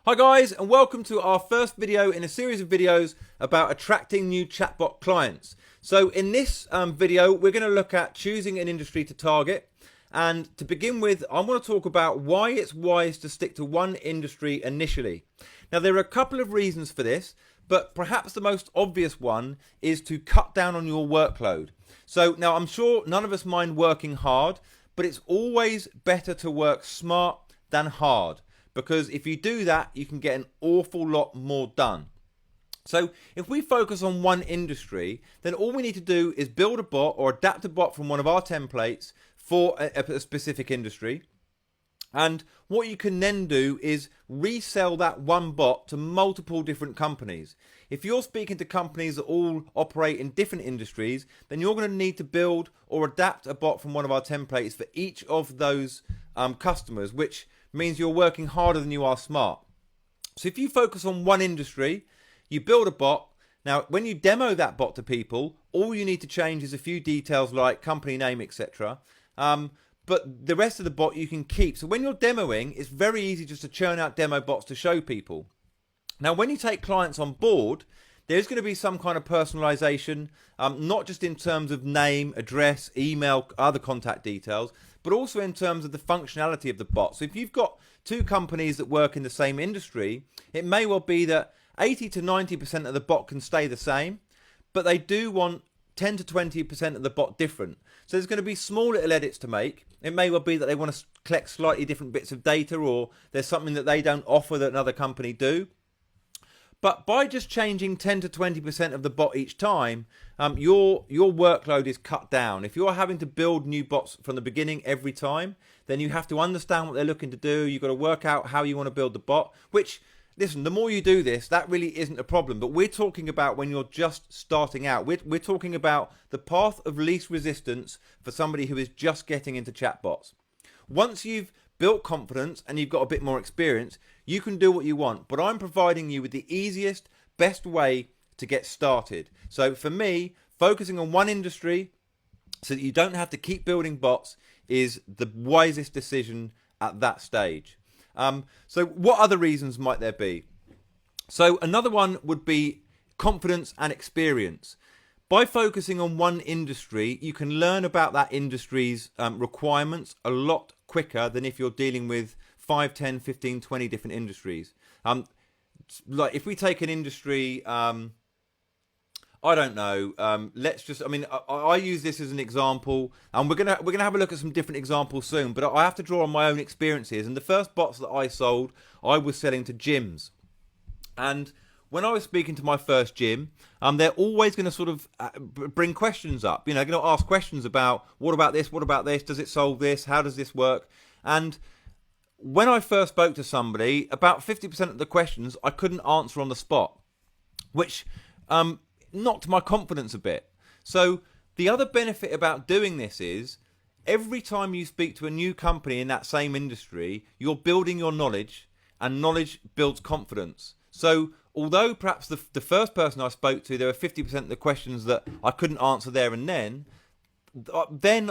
Hi guys, and welcome to our first video in a series of videos about attracting new chatbot clients. So in this video, we're going to look at choosing an industry to target. And to begin with, I want to talk about why it's wise to stick to one industry initially. Now, there are a couple of reasons for this, but perhaps the most obvious one is to cut down on your workload. So now I'm sure none of us mind working hard, but it's always better to work smart than hard. Because if you do that, you can get an awful lot more done. So if we focus on one industry, then all we need to do is build a bot or adapt a bot from one of our templates for a specific industry. And what you can then do is resell that one bot to multiple different companies. If you're speaking to companies that all operate in different industries, then you're going to need to build or adapt a bot from one of our templates for each of those customers, which means you're working harder than you are smart. So if you focus on one industry, you build a bot. Now, when you demo that bot to people, all you need to change is a few details like company name, etc. But the rest of the bot you can keep. So when you're demoing, it's very easy just to churn out demo bots to show people. Now, when you take clients on board, there's going to be some kind of personalization, not just in terms of name, address, email, other contact details, but also in terms of the functionality of the bot. So if you've got two companies that work in the same industry, it may well be that 80 to 90% of the bot can stay the same, but they do want 10 to 20% of the bot different. So there's going to be small little edits to make. It may well be that they want to collect slightly different bits of data, or there's something that they don't offer that another company do. But by just changing 10 to 20% of the bot each time, your workload is cut down. If you're having to build new bots from the beginning every time, then you have to understand what they're looking to do. You've got to work out how you want to build the bot, which, listen, the more you do this, that really isn't a problem. But we're talking about when you're just starting out. We're talking about the path of least resistance for somebody who is just getting into chatbots. Once you've built confidence and you've got a bit more experience, you can do what you want. But I'm providing you with the easiest, best way to get started. So for me, focusing on one industry so that you don't have to keep building bots is the wisest decision at that stage. So what other reasons might there be? So another one would be confidence and experience. By focusing on one industry, you can learn about that industry's requirements a lot quicker than if you're dealing with 5, 10, 15, 20 different industries. Like if we take an industry, I don't know. Let's just. I mean, I use this as an example, and we're gonna have a look at some different examples soon. But I have to draw on my own experiences. And the first bots that I sold, I was selling to gyms, and when I was speaking to my first gym, they're always going to sort of bring questions up. You know, they're going to ask questions about what about this? What about this? Does it solve this? How does this work? And when I first spoke to somebody, about 50% of the questions I couldn't answer on the spot, which knocked my confidence a bit. So the other benefit about doing this is every time you speak to a new company in that same industry, you're building your knowledge, and knowledge builds confidence. So although perhaps the first person I spoke to, there were 50% of the questions that I couldn't answer there and then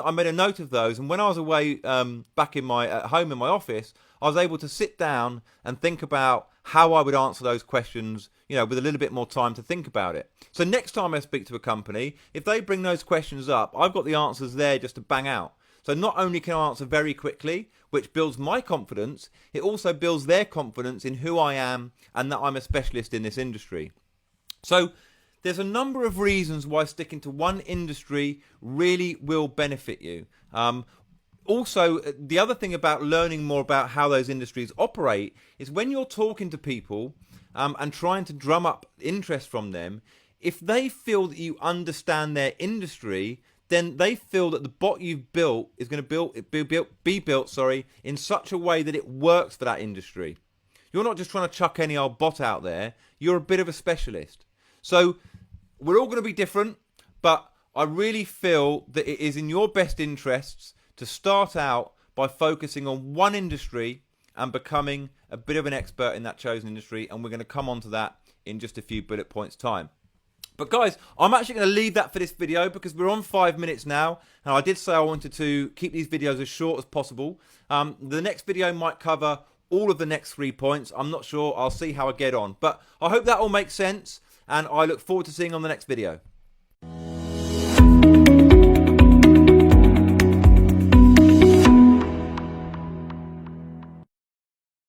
I made a note of those. And when I was away back at home in my office, I was able to sit down and think about how I would answer those questions, you know, with a little bit more time to think about it. So next time I speak to a company, if they bring those questions up, I've got the answers there just to bang out. So not only can I answer very quickly, which builds my confidence, it also builds their confidence in who I am and that I'm a specialist in this industry. So there's a number of reasons why sticking to one industry really will benefit you. Also, the other thing about learning more about how those industries operate is when you're talking to people and trying to drum up interest from them, if they feel that you understand their industry, then they feel that the bot you've built is going to be built in such a way that it works for that industry. You're not just trying to chuck any old bot out there. You're a bit of a specialist. So we're all going to be different, but I really feel that it is in your best interests to start out by focusing on one industry and becoming a bit of an expert in that chosen industry. And we're going to come on to that in just a few bullet points time. But guys, I'm actually going to leave that for this video because we're on 5 minutes now. And I did say I wanted to keep these videos as short as possible. The next video might cover all of the next 3 points. I'm not sure. I'll see how I get on. But I hope that all makes sense, and I look forward to seeing you on the next video.